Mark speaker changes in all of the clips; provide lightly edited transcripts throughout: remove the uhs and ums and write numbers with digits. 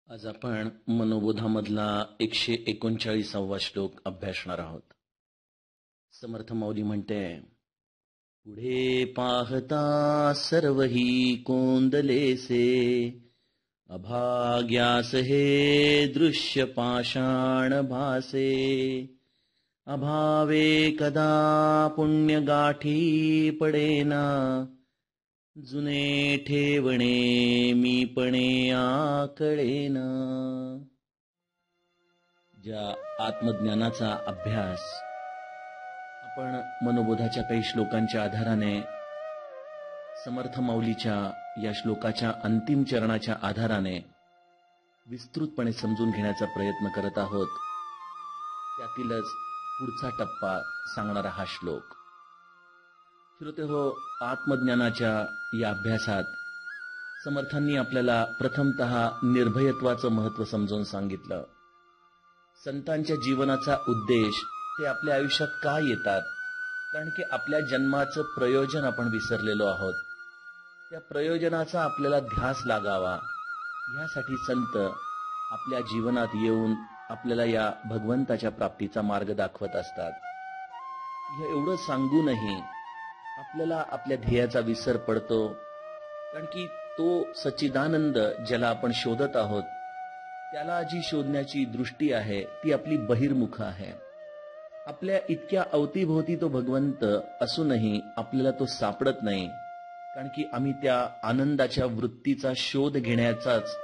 Speaker 1: आज आपण मनोबोधामधला 139वा श्लोक अभ्यासणार आहोत. समर्थ माऊली म्हणते, पुढे पाहता सर्वही कोंदलेसे, अभाग्यास हे दृश्य पाषाण भासे. अभावे कदा पुण्य गाठी पडेना, जुने ठेवणे मीपणे आकळेना. ज्या आत्मज्ञानाचा अभ्यास आपण मनोबोधाच्या काही श्लोकांच्या आधाराने, समर्थ माऊलीच्या या श्लोकाच्या अंतिम चरणाच्या आधाराने विस्तृतपणे समजून घेण्याचा प्रयत्न करत आहोत, त्यातीलच पुढचा टप्पा सांगणारा हा श्लोक. श्रोतेहो, आत्मज्ञानाच्या या अभ्यासात समर्थांनी आपल्याला प्रथमतः निर्भयत्वाचं महत्त्व समजावून सांगितलं. संतांच्या जीवनाचा उद्देश ते आपल्या आयुष्यात का येतात, कारण की आपल्या जन्माचं प्रयोजन आपण विसरलेलो आहोत. त्या प्रयोजनाचा आपल्याला ध्यास लागावा, यासाठी संत आपल्या जीवनात येऊन आपल्याला या भगवंताच्या प्राप्तीचा मार्ग दाखवत असतात. एवढं सांगूनही आपल्याला आपल्या ध्येयाचा विसर पडतो, कारण की तो सच्चिदानंद ज्याला आपण शोधत आहोत, त्याला जी शोधण्याची दृष्टी आहे ती आपली बहिर्मुख आहे. आपल्या इतक्या अवतीभोवती तो भगवंत असूनही आपल्याला तो सापडत नाही, कारण की आम्ही त्या आनंदाच्या वृत्तीचा शोध घेण्याचाच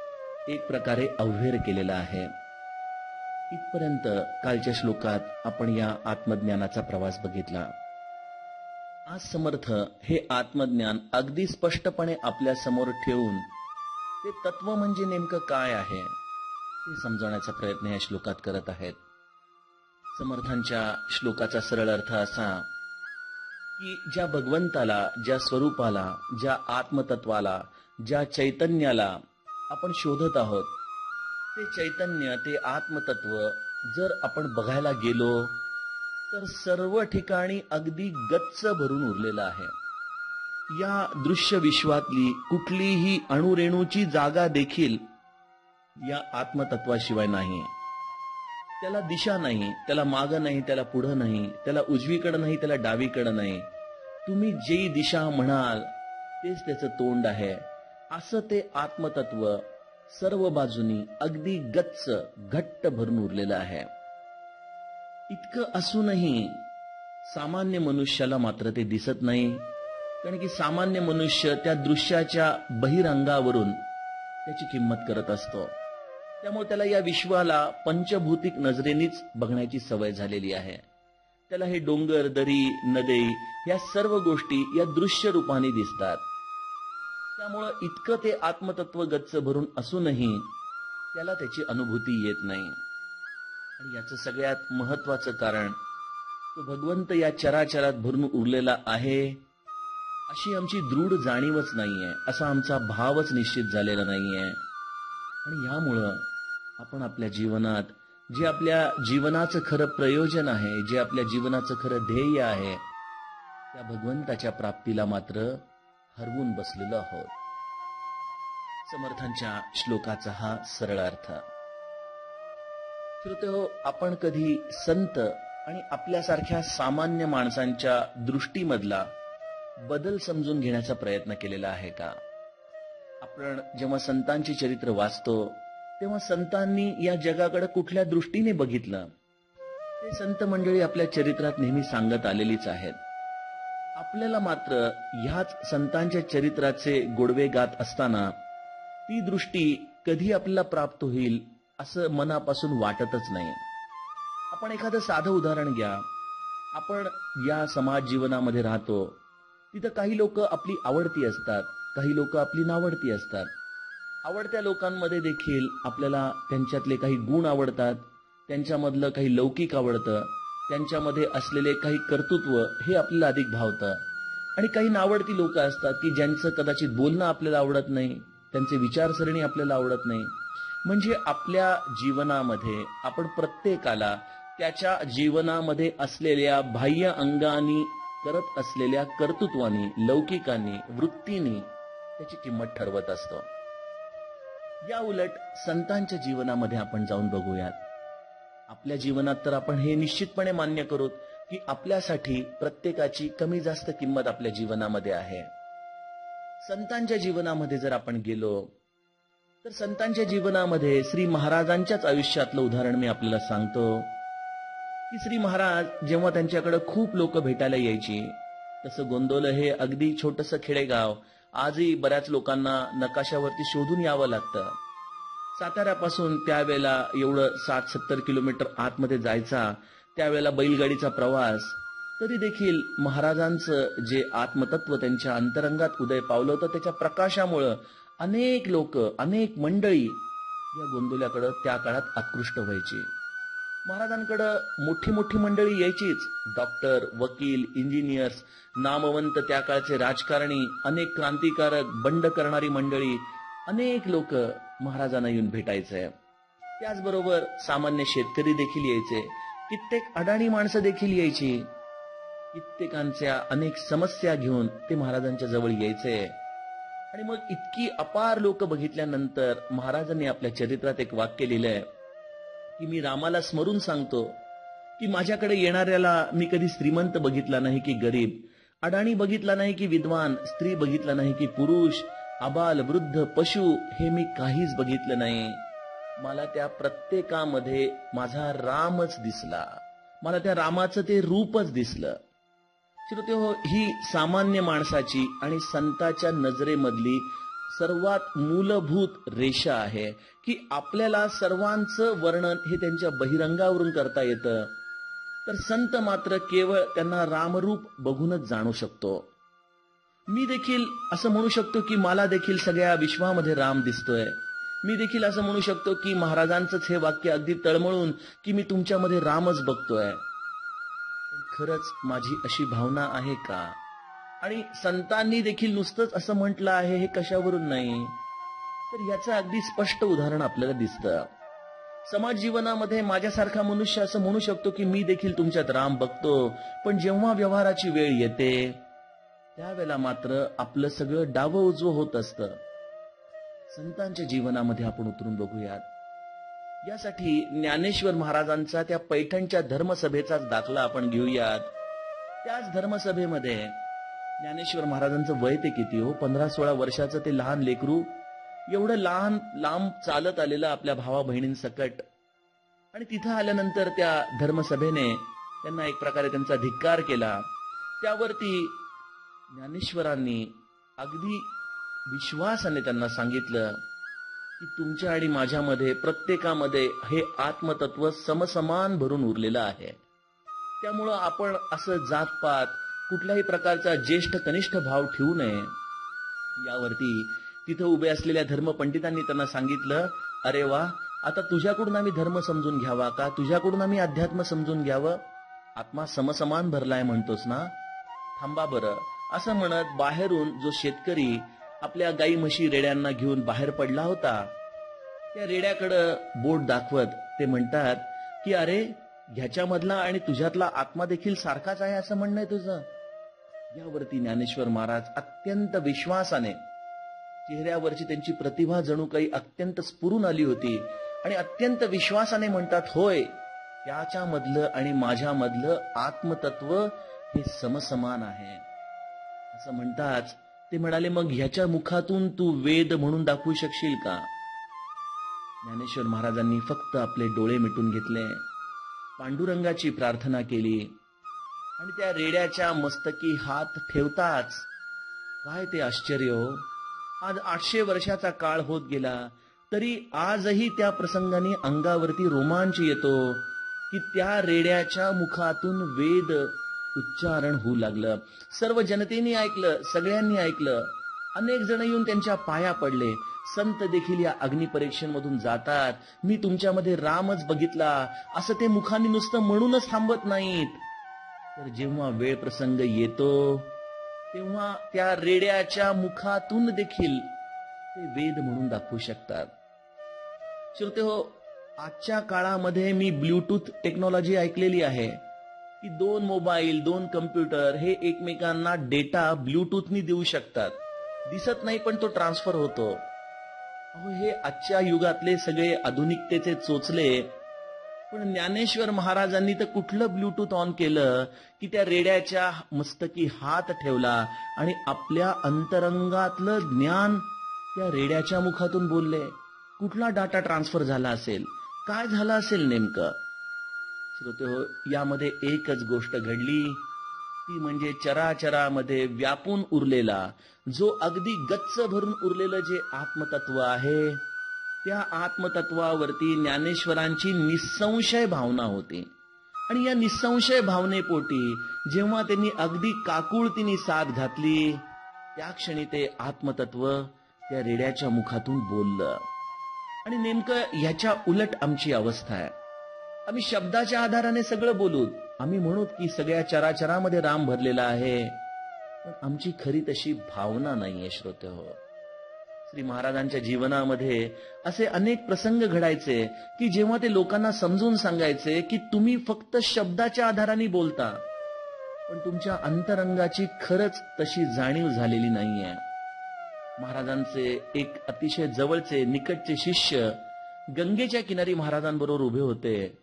Speaker 1: एक प्रकारे अव्हेर केलेला आहे. इथपर्यंत कालच्या श्लोकात आपण या आत्मज्ञानाचा प्रवास बघितला. आज समर्थ हे आत्मज्ञान अगदी स्पष्टपणे आपल्या समोर ठेवून ते तत्व म्हणजे नेमकं काय आहे ते समजवण्याचा प्रयत्न या श्लोकात करत आहेत. समर्थांच्या श्लोकाचा सरळ अर्थ असा की ज्या भगवंताला, ज्या स्वरूपाला, ज्या आत्मतत्वाला, ज्या चैतन्याला आपण शोधत आहोत, ते चैतन्य, ते आत्मतत्व जर आपण बघायला गेलो तर सर्व ठिकाणी अगदी गच्च भरून उरलेलं आहे. या दृश्य विश्वातली कुठलीही अणुरेणूची जागा देखील या आत्मतत्वाशिवाय नाही. त्याला दिशा नाही, त्याला मागं नाही, त्याला पुढं नाही, त्याला उजवीकडं नाही, त्याला डावीकडं नाही. तुम्ही जी दिशा म्हणाल तेच त्याचं तोंड आहे. असं ते आत्मतत्व सर्व बाजूनी अगदी गच्च घट्ट भरून उरलेलं आहे. इतकं असूनही सामान्य मनुष्याला मात्र ते दिसत नाही, कारण की सामान्य मनुष्य त्या दृश्याच्या बहिरंगावरून त्याची किंमत करत असतो. त्यामुळे त्याला या विश्वाला पंचभौतिक नजरेनीच बघण्याची सवय झालेली आहे. त्याला हे डोंगर, दरी, नदी या सर्व गोष्टी या दृश्य रूपाने दिसतात. त्यामुळं इतकं ते आत्मतत्व गच्च भरून असूनही त्याला त्याची अनुभूती येत नाही. आणि याचं सगळ्यात महत्वाचं कारण तो भगवंत या चराचरात भरून उरलेला आहे अशी आमची दृढ जाणीवच नाहीये, असा आमचा भावच निश्चित झालेला नाहीये. आणि यामुळं आपण आपल्या जीवनात जे आपल्या जीवनाचं खरं प्रयोजन आहे, जे आपल्या जीवनाचं खरं ध्येय आहे, त्या भगवंताच्या प्राप्तीला मात्र हरवून बसलेलो आहोत. समर्थांच्या श्लोकाचा हा सरळ अर्थ. श्रोतेहो, आपण कधी संत आणि आपल्यासारख्या सामान्य माणसांच्या दृष्टीमधला बदल समजून घेण्याचा प्रयत्न केलेला आहे का? आपण जेव्हा संतांचे चरित्र वाचतो तेव्हा संतांनी या जगाकडे कुठल्या दृष्टीने बघितलं ते संत मंडळी आपल्या चरित्रात नेहमी सांगत आलेलीच आहेत. आपल्याला मात्र ह्याच संतांच्या चरित्राचे गोडवे गात असताना ती दृष्टी कधी आपल्याला प्राप्त होईल असं मनापासून वाटतच नाही. आपण एखादं साधं उदाहरण घ्या. आपण या समाज जीवनामध्ये राहतो, तिथं काही लोक आपली आवडती असतात, काही लोक आपली नावडती असतात. आवडत्या लोकांमध्ये देखील आपल्याला त्यांच्यातले काही गुण आवडतात, त्यांच्यामधलं काही लौकिक आवडतं, त्यांच्यामध्ये असलेले काही कर्तृत्व हे आपल्याला अधिक भावतं. आणि काही नावडती लोक असतात की ज्यांचं कदाचित बोलणं आपल्याला आवडत नाही, त्यांचे विचारसरणी आपल्याला आवडत नाही. म्हणजे आपल्या जीवनामध्ये आपण प्रत्येकाला त्याच्या जीवनामध्ये असलेल्या बाह्य अंगानी करत असलेल्या कर्तृत्वानी, लौकिकांनी, वृत्तींनी त्याची किंमत ठरवत असतो. या उलट संतांच्या जीवनामध्ये आपण जाऊन बघूयात. आपल्या जीवनात तर आपण हे निश्चितपणे मान्य करू की आपल्यासाठी प्रत्येकाची कमी जास्त किंमत आपल्या जीवनामध्ये आहे. संतांच्या जीवनामध्ये जर आपण गेलो तर संतांच्या जीवनामध्ये श्री महाराजांच्याच आयुष्यातलं उदाहरण मी आपल्याला सांगतो की श्री महाराज जेव्हा त्यांच्याकडे खूप लोक भेटायला यायची, तसं गोंदवलं हे अगदी छोटंसं खेडेगाव आजही बऱ्याच लोकांना नकाशावरती शोधून यावं लागतं. साताऱ्यापासून त्यावेळेला एवढं 60-70 किलोमीटर आतमध्ये जायचा, त्यावेळेला बैलगाडीचा प्रवास, तरी देखील महाराजांचं जे आत्मतत्व त्यांच्या अंतरंगात उदय पावलं होतं त्याच्या प्रकाशामुळं अनेक लोक, अनेक मंडळी या गोंदवल्याकडं त्या काळात आकृष्ट व्हायची. महाराजांकडं मोठी मोठी मंडळी यायचीच. डॉक्टर, वकील, इंजिनियर्स, नामवंत त्या काळचे राजकारणी, अनेक क्रांतिकारक, बंड करणारी मंडळी, अनेक लोक महाराजांना येऊन भेटायचे. त्याचबरोबर सामान्य शेतकरी देखील यायचे, कित्येक अडाणी माणसं देखील यायची. कित्येकांच्या अनेक समस्या घेऊन ते महाराजांच्या जवळ यायचे. आणि मग इतकी अपार लोक बघितल्यानंतर महाराजांनी आपल्या चरित्रात एक वाक्य लिहिलंय की मी रामाला स्मरून सांगतो की माझ्याकडे येणाऱ्याला मी कधी श्रीमंत बघितला नाही की गरीब, अडाणी बघितला नाही की विद्वान, स्त्री बघितला नाही की पुरुष, आबाल, वृद्ध, पशु हे मी काहीच बघितलं नाही. मला त्या प्रत्येकामध्ये माझा रामच दिसला. मला त्या रामाचं ते रूपच दिसलं. श्रोतेहो, ही सामान्य माणसाची आणि संताच्या नजरेमधली सर्वात मूलभूत रेषा आहे की आपल्याला सर्वांचं वर्णन हे त्यांच्या बहिरंगावरून करता येतं, तर संत मात्र केवळ त्यांना रामरूप बघूनच जाणू शकतो. मी देखील असं म्हणू शकतो की मला देखील सगळ्या विश्वामध्ये राम दिसतोय. मी देखील असं म्हणू शकतो की महाराजांचंच हे वाक्य अगदी तळमळून की मी तुमच्यामध्ये रामच बघतोय. खरंच माझी अशी भावना आहे का? आणि संतांनी देखील नुसतंच असं म्हटलं आहे हे कशावरून नाही, तर याचं अगदी स्पष्ट उदाहरण आपल्याला दिसतं. समाज जीवनामध्ये माझ्यासारखा मनुष्य असं म्हणू शकतो की मी देखील तुमच्यात राम बघतो, पण जेव्हा व्यवहाराची वेळ येते त्यावेळेला मात्र आपलं सगळं डावं उजवं होत असतं. संतांच्या जीवनामध्ये आपण उतरून बघूयात. यासाठी ज्ञानेश्वर महाराजांचा त्या पैठणच्या धर्मसभेचाच दाखला आपण घेऊयात. त्याच धर्मसभेमध्ये ज्ञानेश्वर महाराजांचं वय ते किती हो, 15-16 वर्षाचं ते लहान लेकरू, एवढं लहान लांब चालत आलेलं आपल्या भावा बहिणींसकट. आणि तिथं आल्यानंतर त्या धर्मसभेने त्यांना एक प्रकारे त्यांचा धिक्कार केला. त्यावरती ज्ञानेश्वरांनी अगदी विश्वासाने त्यांना सांगितलं की तुमच्या आणि माझ्यामध्ये प्रत्येकामध्ये हे आत्मतत्व समसमान भरून उरलेलं आहे. त्यामुळं आपण असं जातपात, कुठल्याही प्रकारचा ज्येष्ठ कनिष्ठ भाव ठेवू नये. यावरती तिथं उभे असलेल्या धर्मपंडितांनी त्यांना सांगितलं, अरे वा, आता तुझ्याकडून आम्ही धर्म समजून घ्यावा का? तुझ्याकडून आम्ही अध्यात्म समजून घ्यावं? आत्मा समसमान भरलाय म्हणतोस ना, थांबा बरं. असं म्हणत बाहेरून जो शेतकरी आपल्या गाई म्हशी रेड्यांना घेऊन बाहेर पडला होता, त्या रेड्याकडं बोट दाखवत ते म्हणतात की अरे, ह्याच्यामधला आणि तुझ्यातला आत्मा देखील सारखाच आहे असं म्हणणं आहे तुझं. यावरती ज्ञानेश्वर महाराज अत्यंत विश्वासाने, चेहऱ्यावरची त्यांची प्रतिभा जणू काही अत्यंत स्फुरून आली होती आणि अत्यंत विश्वासाने म्हणतात, होय, त्याच्यामधलं आणि माझ्यामधलं आत्मतत्व हे समसमान आहे. असं म्हणताच ते म्हणाले, मग ह्याच्या मुखातून तू वेद म्हणून दाखवू शकशील का? ज्ञानेश्वर महाराजांनी फक्त आपले डोळे मिटून घेतले, पांडुरंगाची प्रार्थना केली आणि त्या रेड्याच्या मस्तकी हात ठेवताच काय ते आश्चर्य हो. आज 800 वर्षाचा काळ होत गेला तरी आजही त्या प्रसंगाने अंगावरती रोमांच येतो की त्या रेड्याच्या मुखातून वेद उच्चारण होऊ लागलं. सर्व जनतेने ऐकलं, सगळ्यांनी ऐकलं. अनेक जण येऊन त्यांच्या पाया पडले. संत देखील या अग्निपरीक्षेमधून जातात, मी तुमच्यामध्ये रामच बघितला असं ते मुखाने नुसतं म्हणूनच थांबत नाहीत, तर जेव्हा वेळ प्रसंग येतो तेव्हा त्या रेड्याच्या मुखातून देखील ते वेद म्हणून दाखवू शकतात. श्रोतेहो, आजच्या काळामध्ये मी ब्लूटूथ टेक्नॉलॉजी ऐकलेली आहे की 2 मोबाईल, 2 कम्प्युटर हे एकमेकांना डेटा ब्लूटूथनी देऊ शकतात. दिसत नाही पण तो ट्रान्सफर होतो. अहो, हे आजच्या युगातले सगळे आधुनिकतेचे चोचले, पण ज्ञानेश्वर महाराजांनी तर कुठलं ब्लूटूथ ऑन केलं की त्या रेड्याच्या मस्तकी हात ठेवला आणि आपल्या अंतरंगातलं ज्ञान त्या रेड्याच्या मुखातून बोलले. कुठला डाटा ट्रान्सफर झाला असेल, काय झालं असेल नेमकं? श्रोतेहो, यामध्ये एकच गोष्ट घडली, ती म्हणजे चराचरामध्ये व्यापून उरलेला, जो अगदी गच्च भरून उरलेलं जे आत्मतत्व आहे, त्या आत्मतत्वावरती ज्ञानेश्वरांची निसंशय भावना होती. आणि या निसंशय भावनेपोटी जेव्हा त्यांनी अगदी काकुळतीने साथ घातली, त्या क्षणी ते आत्मतत्व त्या रेड्याच्या मुखातून बोललं. आणि नेमकं ह्याच्या उलट आमची अवस्था आहे. आम्ही शब्दाच्या आधाराने सगळं बोलू, आम्ही म्हणू की सगळ्या चराचरामध्ये राम भरलेला आहे, पण आमची खरी तशी भावना नाहीये. श्रोतेहो, श्री महाराजांच्या जीवनामध्ये असे अनेक प्रसंग घडायचे की जेव्हा ते लोकांना समजून सांगायचे की तुम्ही फक्त शब्दाच्या आधाराने बोलता, पण तुमच्या अंतरंगाची खरंच तशी जाणीव झालेली नाहीये. महाराजांचे एक अतिशय जवळचे निकटचे शिष्य गंगेच्या किनारी महाराजांबरोबर उभे होते.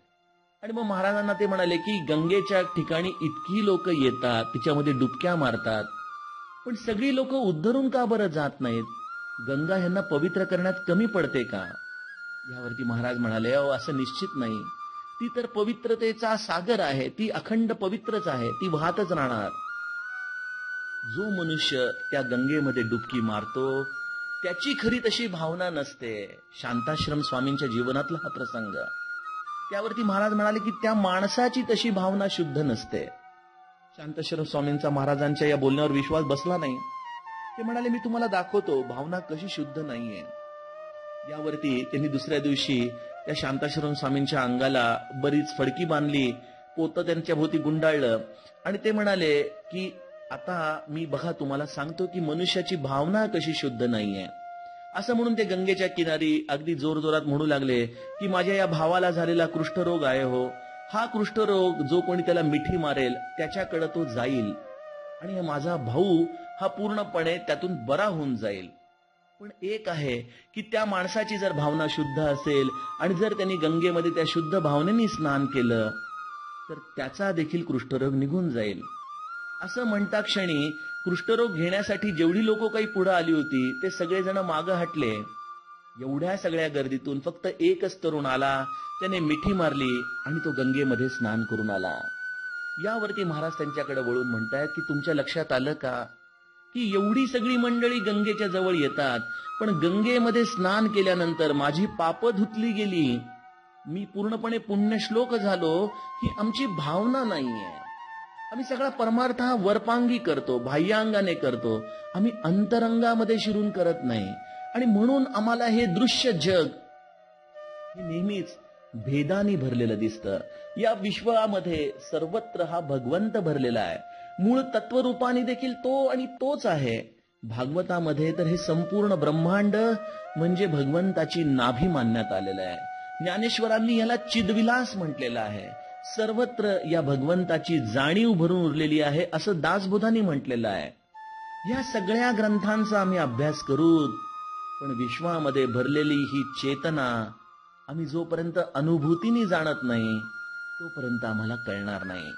Speaker 1: आणि मग महाराजांना ते म्हणाले की गंगेच्या ठिकाणी इतकी लोक येतात, तिच्यामध्ये डुबक्या मारतात, पण सगळी लोक उद्धरून का बरं जात नाहीत? गंगा ह्यांना पवित्र करण्यात कमी पडते का? यावरती महाराज म्हणाले, अहो, असं निश्चित नाही. ती तर पवित्रतेचा सागर आहे, ती अखंड पवित्रच आहे, ती वाहतच राहणार. जो मनुष्य त्या गंगेमध्ये डुबकी मारतो त्याची खरी तशी भावना नसते. शांताश्रम स्वामींच्या जीवनातला हा प्रसंग. त्यावरती महाराज म्हणाले की त्या माणसाची तशी भावना शुद्ध नसते. शांताश्रम स्वामींचा महाराजांच्या या बोलण्यावर विश्वास बसला नाही. ते म्हणाले, मी तुम्हाला दाखवतो भावना कशी शुद्ध नाहीये. यावरती त्यांनी दुसऱ्या दिवशी त्या शांताश्रम स्वामींच्या अंगाला बरीच फडकी बांधली, पोतं त्यांच्या भोवती गुंडाळलं आणि ते म्हणाले की आता मी बघा तुम्हाला सांगतो की मनुष्याची भावना कशी शुद्ध नाहीये. असं म्हणून ते गंगेच्या किनारी अगदी जोरजोरात म्हणू लागले की माझ्या या भावाला झालेला कुष्ठरोग आहे हो, हा कुष्ठरोग जो कोणी त्याला मिठी मारेल त्याच्याकडे तो जाईल आणि माझा भाऊ हा पूर्णपणे त्यातून बरा होऊन जाईल. पण एक आहे की त्या माणसाची जर भावना शुद्ध असेल आणि जर त्यांनी गंगेमध्ये त्या शुद्ध भावनेने स्नान केलं तर त्याचा देखील कुष्ठरोग निघून जाईल. असं म्हणता क्षणी कुष्ठरोग घेण्यासाठी जेवढी लोक काही पुढे आली होती ते सगळेजण मागं हटले. एवढ्या सगळ्या गर्दीतून फक्त एकच तरुण आला, त्याने मिठी मारली आणि तो गंगेमध्ये स्नान करून आला. यावरती महाराज त्यांच्याकडे वळून म्हणतायत की तुमच्या लक्षात आलं का की एवढी सगळी मंडळी गंगेच्या जवळ येतात, पण गंगेमध्ये स्नान केल्यानंतर माझी पापं धुतली गेली, मी पूर्णपणे पुण्यश्लोक झालो, ही आमची भावना नाहीये. आम्ही सगळा परमार्थ हा वरपांगी करतो, बाह्यांगाने करतो, आम्ही अंतरंगामध्ये शिरून करत नाही. आणि म्हणून आम्हाला हे दृश्य जग हे नेहमीच भेदानी भरलेलं दिसतं. या विश्वामध्ये सर्वत्र हा भगवंत भरलेला आहे. मूळ तत्वरूपाने देखील तो आणि तोच आहे. भागवतामध्ये तर हे संपूर्ण ब्रह्मांड म्हणजे भगवंताची नाभी मानण्यात आलेलं आहे. ज्ञानेश्वरांनी याला चिदविलास म्हटलेलं आहे. सर्वत्र या भगवंताची जाणीव भरून उरलेली आहे असं दासबोधांनी म्हटलेलं आहे. या सगळ्या ग्रंथांचा आम्ही अभ्यास करू, पण विश्वामध्ये भरलेली ही चेतना आम्ही जोपर्यंत अनुभूतीने जाणत नाही तोपर्यंत आम्हाला कळणार नाही.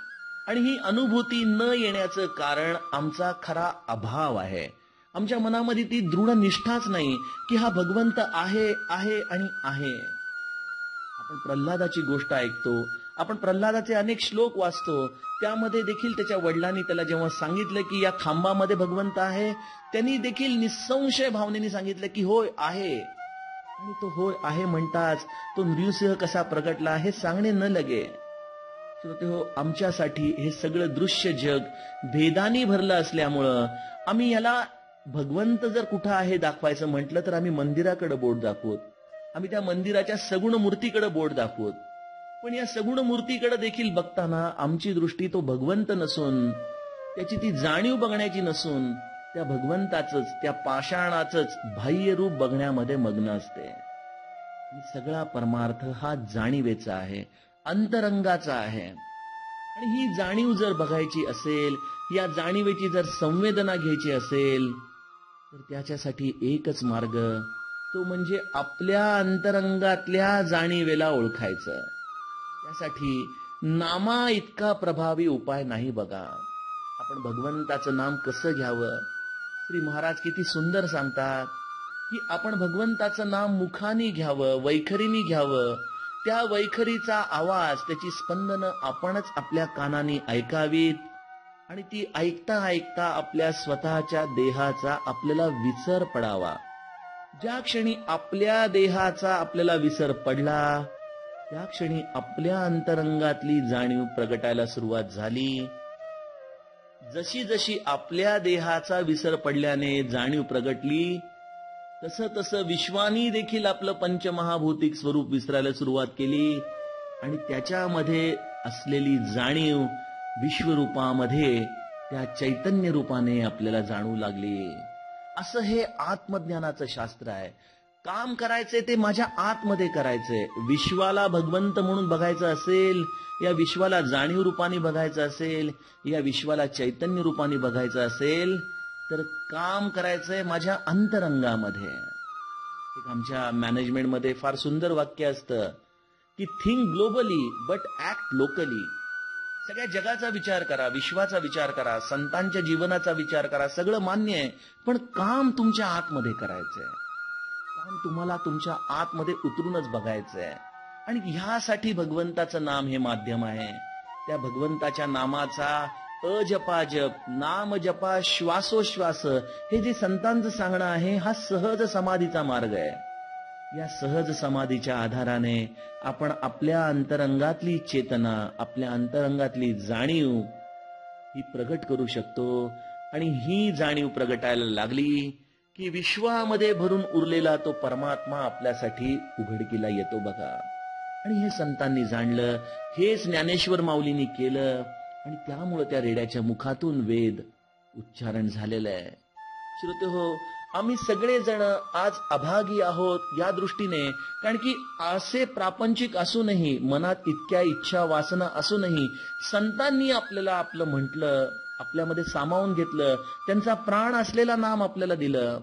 Speaker 1: आणि ही अनुभूती न येण्याचं कारण आमचा खरा अभाव आहे. आमच्या मनामध्ये ती दृढ निष्ठाच नाही की हा भगवंत आहे आहे आणि आहे. आपण प्रल्हादाची गोष्ट ऐकतो, आपण प्रल्हादाचे अनेक श्लोक वाचतो, त्यामध्ये देखील त्याच्या वडिलांनी त्याला जेव्हा सांगितलं की या खांबामध्ये भगवंत आहे, त्यांनी देखील निसंशय भावनेने सांगितलं की होय आहे. आणि तो होय आहे म्हणताच तो नृसिंह कसा प्रगटला हे सांगणे न लगे. श्रोतेहो, आमच्यासाठी हे सगळं दृश्य जग भेदानी भरलं असल्यामुळं आम्ही याला भगवंत जर कुठं आहे दाखवायचं म्हटलं तर आम्ही मंदिराकडे बोट दाखवत, आम्ही त्या मंदिराच्या सगुण मूर्तीकडे बोट दाखवत. पण या सगुण मूर्तीकडे देखील बघताना आमची दृष्टी तो भगवंत नसून, त्याची ती जाणीव बघण्याची नसून, त्या भगवंताचंच, त्या पाषाणाचंच बाह्य रूप बघण्यामध्ये मग्न असते. आणि सगळा परमार्थ हा जाणीवेचा आहे, अंतरंगाचा आहे. आणि ही जाणीव जर बघायची असेल, या जाणीवेची जर संवेदना घ्यायची असेल तर त्याच्यासाठी एकच मार्ग, तो म्हणजे आपल्या अंतरंगातल्या जाणीवेला ओळखायचं. त्यासाठी नामा इतका प्रभावी उपाय नाही बघा. आपण भगवंताचं नाम कसं घ्यावं, श्री महाराज किती सुंदर सांगतात की आपण भगवंताचं नाम मुखानी घ्यावं, वैखरीनी घ्यावं. त्या वैखरीचा आवाज, त्याची स्पंदनं आपणच आपल्या कानाने ऐकावीत आणि ती ऐकता ऐकता आपल्या स्वतःच्या देहाचा आपल्याला विसर पडावा. ज्या क्षणी आपल्या देहाचा आपल्याला विसर पडला, त्या क्षणी आपल्या अंतरंगातली जाणीव प्रगटायला सुरुवात झाली. जशी जशी आपल्या देहाचा विसर पडल्याने जाणीव प्रगटली, तसं तसं विश्वानी देखील आपलं पंचमहाभौतिक स्वरूप विसरायला सुरुवात केली आणि त्याच्यामध्ये असलेली जाणीव विश्वरूपामध्ये त्या चैतन्य रूपाने आपल्याला जाणवू लागली. असं हे आत्मज्ञानाचं शास्त्र आहे. काम करायचंय ते माझ्या आतमध्ये करायचंय. विश्वाला भगवंत म्हणून बघायचं असेल, या विश्वाला जाणीव रूपाने बघायचं असेल, या विश्वाला चैतन्य रूपाने बघायचं असेल, तर काम करायचंय माझ्या अंतरंगामध्ये. एक आमच्या मॅनेजमेंटमध्ये फार सुंदर वाक्य असतं की think globally but act locally. सगळ्या जगाचा विचार करा, विश्वाचा विचार करा, संतांच्या जीवनाचा विचार करा, सगळं मान्य आहे, पण काम तुमच्या आतमध्ये करायचंय. काम तुम्हाला तुमच्या आतमध्ये उतरूनच बघायचंय. आणि ह्यासाठी भगवंताचं नाम हे माध्यम आहे. त्या भगवंताच्या नामाचा अजपाजप, नाम जपा श्वासोश्वास, हे जे संतांचं सांगणं आहे, हा सहज समाधीचा मार्ग आहे. या सहज समाधीच्या आधाराने आपण आपल्या अंतरंगातली चेतना, आपल्या अंतरंगातली जाणीव ही प्रगट करू शकतो. आणि ही जाणीव प्रगटायला लागली की विश्वामध्ये भरून उरलेला तो परमात्मा आपल्यासाठी उघडकीला येतो बघा. आणि हे संतांनी जाणलं, हेच ज्ञानेश्वर माऊलींनी केलं आणि त्यामुळे त्या रेड्याच्या मुखातून वेद उच्चारण झालेलं आहे. श्रोते हो, आम्ही सगळेजण आज अभागी आहोत या दृष्टीने, कारण की असे प्रापंचिक असूनही, मनात इतक्या इच्छा वासना असूनही संतांनी आपल्याला आपलं म्हटलं, आपल्यामध्ये सामावून घेतलं, त्यांचा प्राण असलेला नाम आपल्याला दिलं.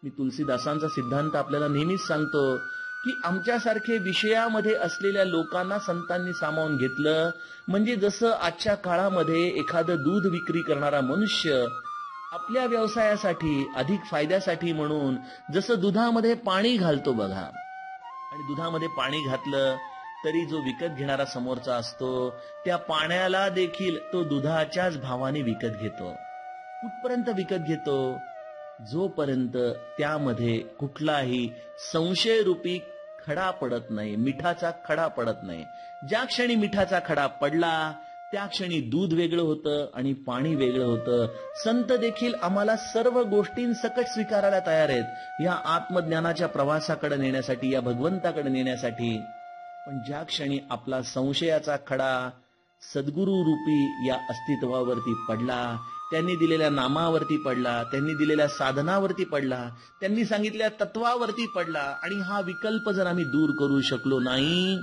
Speaker 1: मी तुलसीदासांचा सिद्धांत आपल्याला नेहमीच सांगतो की आमच्यासारखे विषयामध्ये असलेल्या लोकांना संतांनी सामावून घेतलं. म्हणजे जसं आजच्या काळामध्ये एखादं दूध विक्री करणारा मनुष्य आपल्या व्यवसायासाठी, अधिक फायद्यासाठी म्हणून जसं दुधामध्ये पाणी घालतो बघा, आणि दुधामध्ये पाणी घातलं तरी जो विकत घेणारा समोरचा असतो, त्या पाण्याला देखील तो दुधाच्याच भावाने विकत घेतो. कुठपर्यंत विकत घेतो? जोपर्यंत त्यामध्ये कुठलाही संशयरूपी खडा पडत नाही, मिठाचा खडा पडत नाही. ज्या क्षणी मिठाचा खडा पडला, त्या क्षणी दूध वेगळं होतं आणि पाणी वेगळं होतं. संत देखील आम्हाला सर्व गोष्टींसकट स्वीकारायला तयार आहेत, या आत्मज्ञानाच्या प्रवासाकडे नेण्यासाठी, या भगवंताकडे नेण्यासाठी. पण ज्या क्षणी आपला संशयाचा खडा सद्गुरू रूपी या अस्तित्वावरती पडला, त्यांनी दिलेल्या नामावरती पडला, त्यांनी दिलेल्या साधनावरती पडला, त्यांनी सांगितलेल्या तत्वावरती पडला, आणि हा विकल्प जर आम्ही दूर करू शकलो नाही,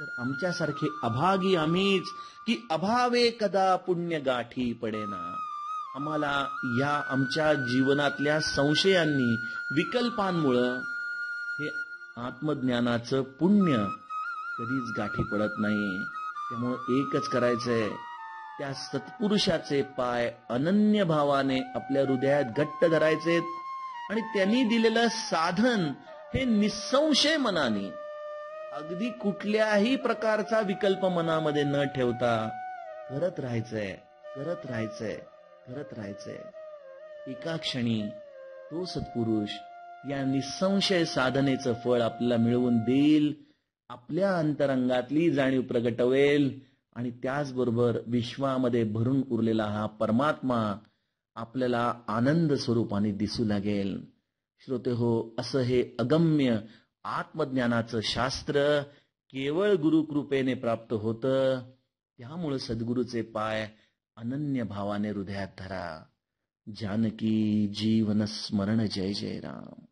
Speaker 1: तर आमच्यासारखे अभागी आम्हीच की अभावे कदा पुण्य गाठी पडेना. आम्हाला या आमच्या जीवनातल्या संशयांनी, विकल्पांमुळं हे आत्मज्ञानाचं पुण्य कधीच गाठी पडत नाही. त्यामुळे एकच करायचंय, त्या सत्पुरुषाचे पाय अनन्य भावाने आपल्या हृदयात घट्ट धरायचेत आणि त्यांनी दिलेलं साधन हे निसंशय मनाने, अगदी कुठल्याही प्रकारचा विकल्प मनामध्ये न ठेवता करत राहायचंय, करत राहायचंय, करत राहायचंय. एका क्षणी तो सत्पुरुष या निसंशय साधनेचं फळ आपल्याला मिळवून देईल, आपल्या अंतरंगातली जाणीव प्रगटवेल आणि त्याचबरोबर विश्वामध्ये भरून उरलेला हा परमात्मा आपल्याला आनंद स्वरूपाने दिसू लागेल. श्रोते हो, असं हे अगम्य आत्मज्ञानाचं शास्त्र केवळ गुरुकृपेने प्राप्त होतं. त्यामुळे सद्गुरूचे पाय अनन्य भावाने हृदयात धरा. जानकी जीवन स्मरण. जय जय राम.